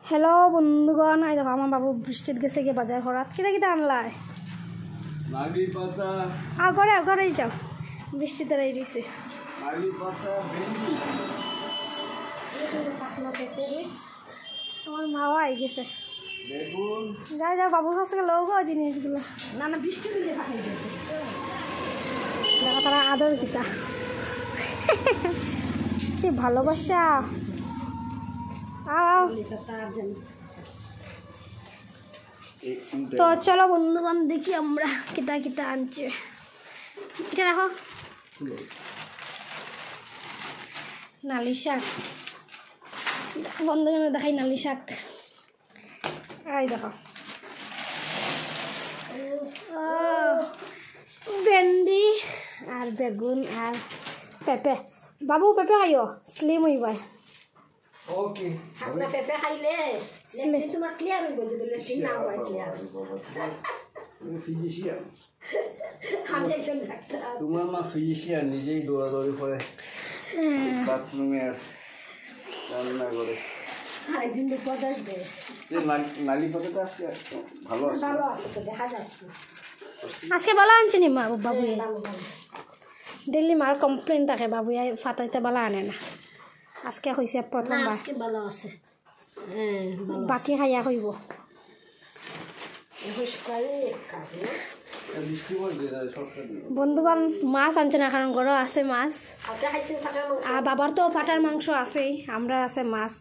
Hello বন্ধুগণ, এই দেখো আমার বাবু বৃষ্টিত গেছে গিয়ে বাজার করাত। কিতা কিতা আনলাই? নাগি পাতা ঘরেই যাও, বৃষ্টিতে রাই দিছে। নাগি পাতা ভেন্ডি আমার মাও আই গেছে। বেগুন যাই যাও বাবুর কাছে লোক জিনিসগুলো না না বৃষ্টি দিলে পাঠাই যাবে। দেখো তারা আদর কিতা কি ভালোবাসা। আও তো চলো বন্ধুগণ দেখি আমরা কিতা কিতা আনছে। এটা রাখো, নালি শাক বন্ধুগণ দেখাই। নালি শাক এই দেখো, ভেন্ডি আর বেগুন আর পেঁপে। বাবু পেঁপে খাইও, স্লিম হইবাই। ওকে আপনার পেঁপে খাইলে তোমার ক্লিয়ার হইব, যদি লেট্রিন না হয় ক্লিয়ার। ফিজিশিয়ান আমি একজন ডাক্তার। তোমার মা ফিজিশিয়ান, নিজেই দৌড়াদৌড়ি করে বাথরুমে রান্না করে। আরেকদিন পদার্থ দেয় নালি পাতাটা আজকে ভালো আছে। ভালো আছে তো, দেখা যাচ্ছে। আজকে বলা আনছি নি মা বাবু? ভালো ভালো ডেলি মার কমপ্লেন থাকে বাবু ফাটাইতে বলা আনে না। আজকে কইছে না, প্রথমবার, আজকে ভালো আছে। হ্যাঁ ভালো বাকি খাইয়া কইব। সকালে খাবে। বৃষ্টি পড়বে সবটা দিন। বন্ধুগণ মাছ আনছে না, কারণ ঘরও আছে মাছ। আপনি খাইছেন ফাটার মাংস? আর বাবার তো ফাটার মাংস আছেই, আমরা আছে মাছ।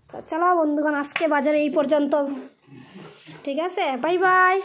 তো চলো বন্ধুগণ আজকে বাজারে এই পর্যন্ত, ঠিক আছে, বাই বাই।